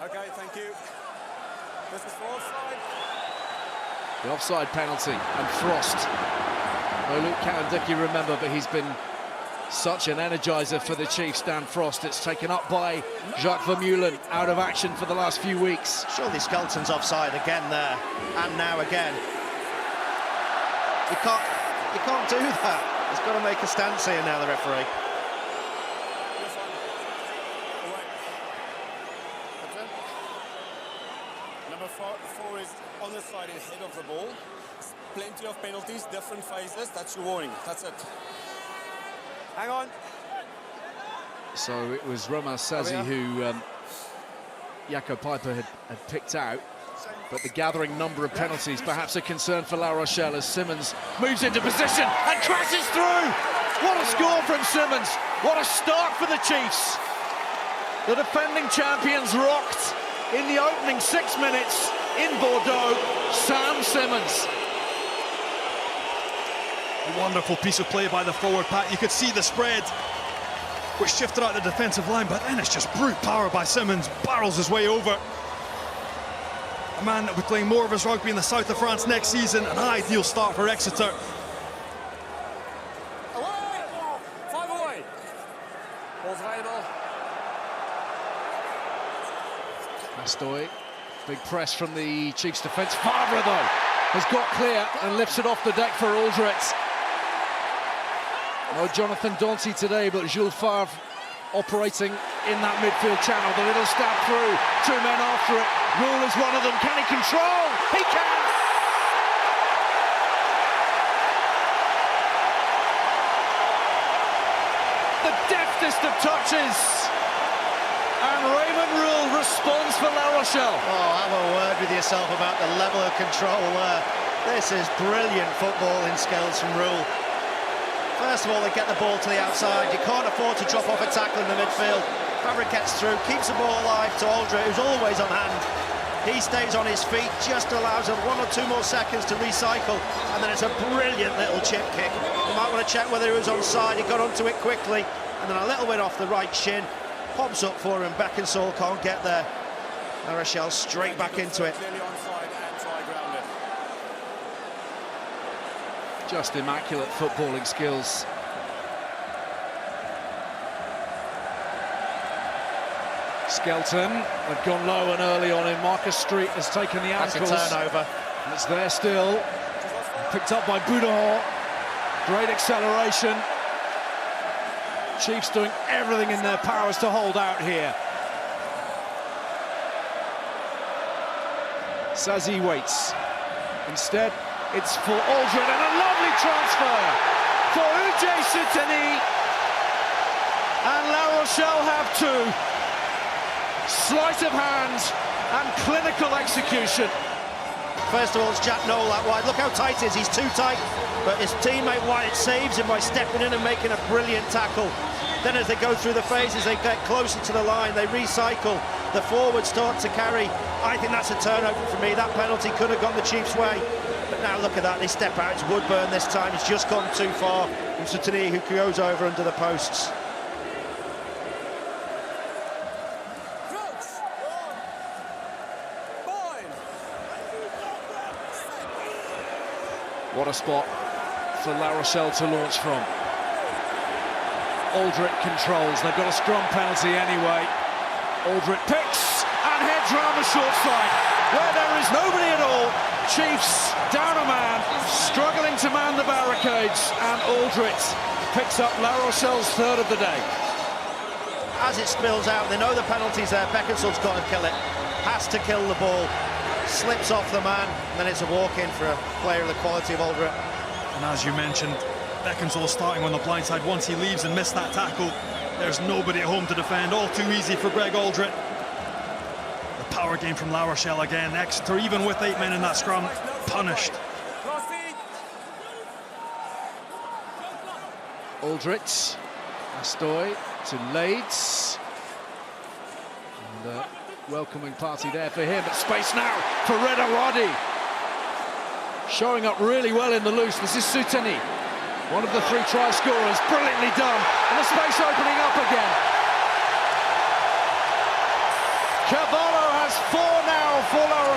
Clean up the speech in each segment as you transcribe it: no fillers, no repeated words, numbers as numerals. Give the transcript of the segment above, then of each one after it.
Okay, thank you. This is for offside. The offside penalty, and Frost. No Luke Cowan-Dickey, remember, but he's been such an energiser for the Chiefs, Dan Frost. It's taken up by Jacques Vermeulen, out of action for the last few weeks. Surely Skelton's offside again there, and now again. You can't do that. He's got to make a stance here now, the referee. Number four is on the side ahead of the ball. Plenty of penalties, different phases. That's your warning. That's it. Hang on. So it was Romain Sazi who Jaco Peyper had picked out. But the gathering number of penalties, perhaps a concern for La Rochelle as Simmons moves into position and crashes through. What a score from Simmons. What a start for the Chiefs. The defending champions rocked in the opening 6 minutes in Bordeaux. Sam Simmons. A wonderful piece of play by the forward pack. You could see the spread, which shifted out the defensive line, but then it's just brute power by Simmons. Barrels his way over. A man that will be playing more of his rugby in the south of France next season. An ideal start for Exeter. Away! 5 away. Ball's available. Mastoy, big press from the Chiefs defence. Favre, though, has got clear and lifts it off the deck for Aldrit. No Jonathan Danty today, but Jules Favre operating in that midfield channel. The little stab through, 2 men after it. Rule is one of them. Can he control? He can! The deftest of touches. And Raymond Rule responds for La Rochelle. Oh, have a word with yourself about the level of control there. This is brilliant football in skills from Rule. First of all, they get the ball to the outside. You can't afford to drop off a tackle in the midfield. Fabric gets through, keeps the ball alive to Aldrit, who's always on hand. He stays on his feet, just allows him 1 or 2 more seconds to recycle, and then it's a brilliant little chip kick. You might want to check whether he was onside. He got onto it quickly, and then a little bit off the right shin. Pops up for him, Beckinsale can't get there. La Rochelle straight back into it. Clearly onside and try grounded. Just immaculate footballing skills. Skelton had gone low and early on in. Marcus Street has taken the ankles. That's a turnover. And it's there still. Picked up by Boudahon. Great acceleration. Chiefs doing everything in their powers to hold out here. Sazi waits. Instead, it's for Aldrit, and a lovely transfer for Ujay Souteni. And La Rochelle have 2. Sleight of hand and clinical execution. First of all, it's Jack Noel out wide. Look how tight he is. He's too tight. But his teammate Wyatt saves him by stepping in and making a brilliant tackle. Then as they go through the phases, they get closer to the line, they recycle. The forwards start to carry. I think that's a turnover for me. That penalty could have gone the Chiefs' way. But now look at that, they step out. It's Woodburn this time. He's just gone too far. And Souteni, who goes over under the posts. What a spot for La Rochelle to launch from. Aldrit controls. They've got a scrum penalty anyway. Aldrit picks and heads round the short side, where there is nobody at all. Chiefs down a man, struggling to man the barricades, and Aldrit picks up La Rochelle's 3rd of the day. As it spills out, they know the penalty's there. Beckinsale's got to kill it. Has to kill the ball. Slips off the man, and then it's a walk-in for a player of the quality of Aldrit. And as you mentioned, Beckinsale starting on the blind side. Once he leaves and missed that tackle, there's nobody at home to defend. All too easy for Greg Aldrit. The power game from La Rochelle again. Exeter, even with 8 men in that scrum, punished. Aldrit, Mastoy to Leeds. And welcoming party there for him. But space now for Reda Wadi. Showing up really well in the loose. This is Souteni, one of the 3 try scorers. Brilliantly done. And the space opening up again. Cavallo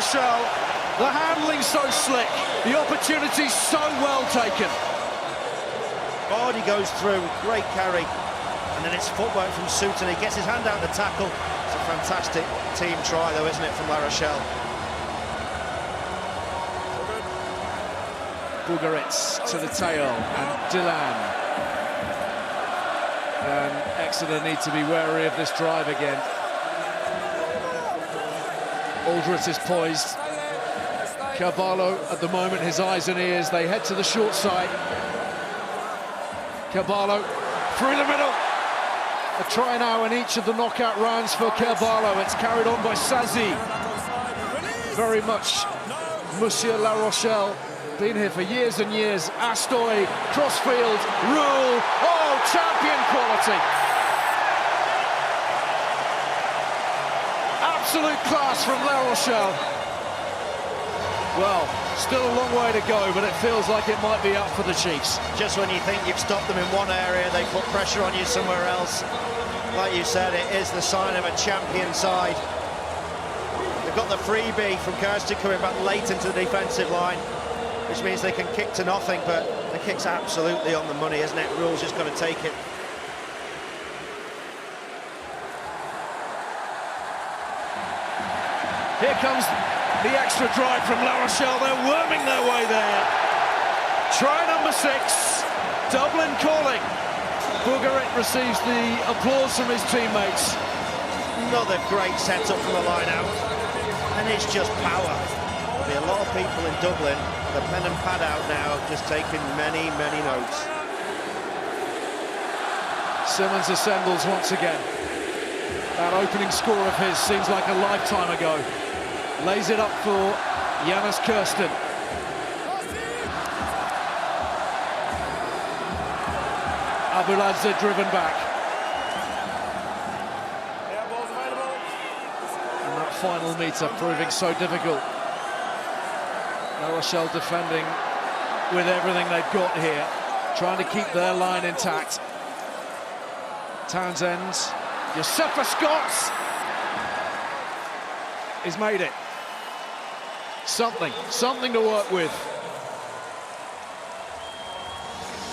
Rochelle. The handling so slick, the opportunity so well taken. Vardy goes through, great carry, and then it's footwork from Sutton. He gets his hand out the tackle. It's a fantastic team try, though, isn't it, from La Rochelle? Bugaritz to the tail, and Dylan. And Exeter need to be wary of this drive again. Aldred is poised. Carvalho at the moment, his eyes and ears, they head to the short side. Carvalho through the middle. A try now in each of the knockout rounds for Carvalho. It's carried on by Sazi. Very much Monsieur La Rochelle. Been here for years and years. Astoy, crossfield, Rule. Oh, champion quality. Absolute class from La Rochelle. Well, still a long way to go, but it feels like it might be up for the Chiefs. Just when you think you've stopped them in one area, they put pressure on you somewhere else. Like you said, it is the sign of a champion side. They've got the freebie from Kirsten coming back late into the defensive line, which means they can kick to nothing, but the kick's absolutely on the money, isn't it? Rule's just got to take it. Here comes the extra drive from La Rochelle. They're worming their way there. Try number 6, Dublin calling. Bugarit receives the applause from his teammates. Another great setup from the line out, and it's just power. There'll be a lot of people in Dublin, the pen and pad out now, just taking many, many notes. Simmons assembles once again. That opening score of his seems like a lifetime ago. Lays it up for Janis Kirsten. Abuladze driven back. And that final meter proving so difficult. La Rochelle defending with everything they've got here, trying to keep their line intact. Townsend, Josefa Scott, he's made it. Something to work with.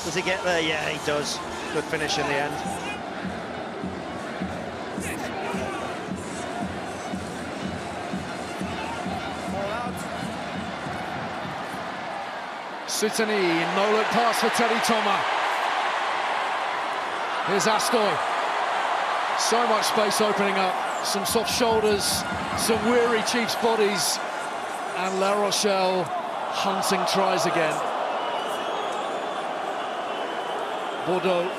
Does he get there? Yeah, he does. Good finish in the end. Sutani, no-look pass for Teddy Thomas. Here's Astoy. So much space opening up. Some soft shoulders, some weary Chiefs bodies. And La Rochelle hunting tries again. Bordeaux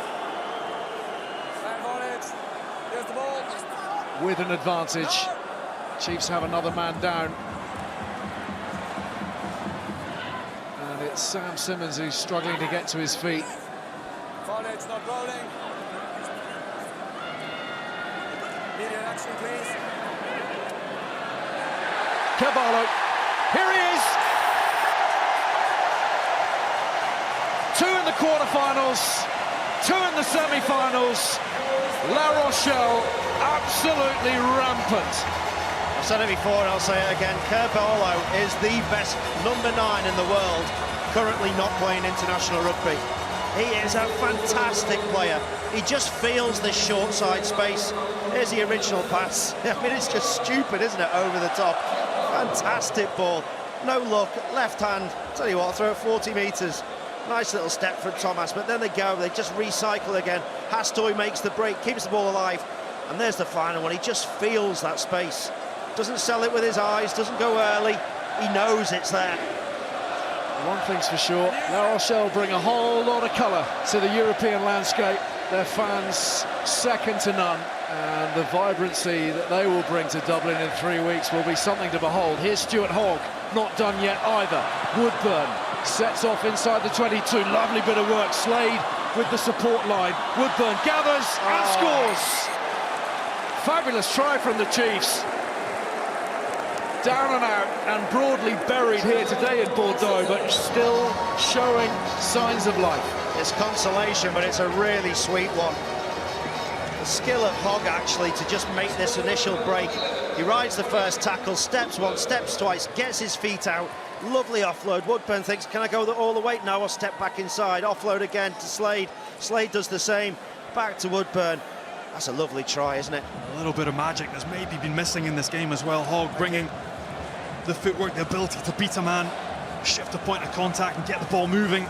with an advantage. Chiefs have another man down. And it's Sam Simmons who's struggling to get to his feet. It's not rolling. Immediate action, please. Carvalho, here he is! 2 in the quarterfinals, 2 in the semi-finals. La Rochelle absolutely rampant. I've said it before and I'll say it again. Carvalho is the best number 9 in the world, currently not playing international rugby. He is a fantastic player. He just feels the short side space. Here's the original pass. I mean, it's just stupid, isn't it? Over the top. Fantastic ball. No look, left hand. Tell you what, throw it 40 metres. Nice little step from Thomas, but then they just recycle again. Hastoy makes the break, keeps the ball alive. And there's the final one. He just feels that space. Doesn't sell it with his eyes, doesn't go early. He knows it's there. One thing's for sure, La Rochelle bring a whole lot of colour to the European landscape. Their fans second to none, and the vibrancy that they will bring to Dublin in 3 weeks will be something to behold. Here's Stuart Hogg, not done yet either. Woodburn sets off inside the 22, lovely bit of work. Slade with the support line. Woodburn gathers and scores. Fabulous try from the Chiefs. Down and out and broadly buried here today in Bordeaux, but still showing signs of life. It's consolation, but it's a really sweet one. skill of Hogg, actually, to just make this initial break. He rides the first tackle, steps once, steps twice, gets his feet out. Lovely offload. Woodburn thinks, can I go all the way? No, I'll step back inside. Offload again to Slade. Slade does the same. Back to Woodburn. That's a lovely try, isn't it? A little bit of magic that's maybe been missing in this game as well. Hogg bringing the footwork, the ability to beat a man, shift the point of contact and get the ball moving.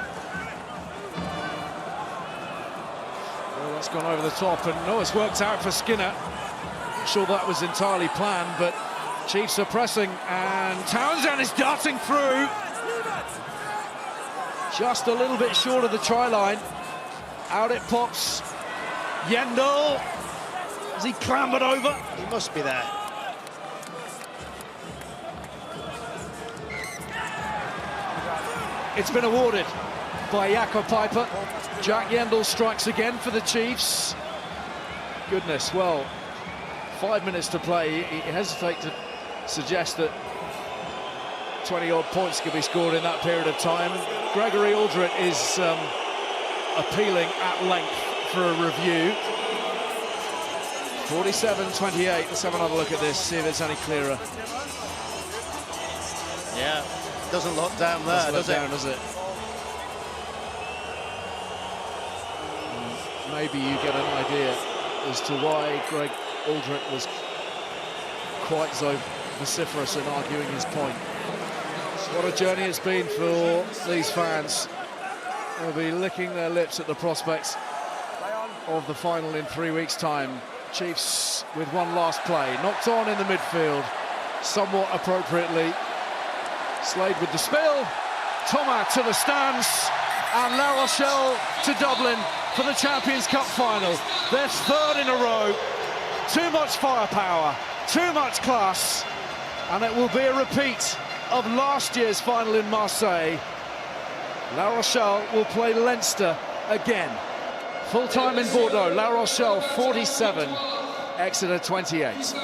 Well, that's gone over the top, and no, it's worked out for Skinner. Not sure that was entirely planned, but Chiefs are pressing, and Townsend is darting through. Just a little bit short of the try line. Out it pops. Yendall. Has he clambered over? He must be there. It's been awarded by Jakob Piper. Jack Yendall strikes again for the Chiefs. Goodness, well, 5 minutes to play. He hesitates to suggest that 20-odd points could be scored in that period of time. Gregory Aldred is appealing at length for a review. 47-28. Let's have another look at this, see if it's any clearer. Yeah, doesn't look down there, does it? Maybe you get an idea as to why Greg Aldred was quite so vociferous in arguing his point. What a journey it's been for these fans. They'll be licking their lips at the prospects of the final in 3 weeks' time. Chiefs with one last play, knocked on in the midfield, somewhat appropriately. Slade with the spill, Thomas to the stands, and La Rochelle to Dublin for the Champions Cup final. Their third in a row. Too much firepower, too much class, and it will be a repeat of last year's final in Marseille. La Rochelle will play Leinster again. Full time in Bordeaux, La Rochelle 47, Exeter 28.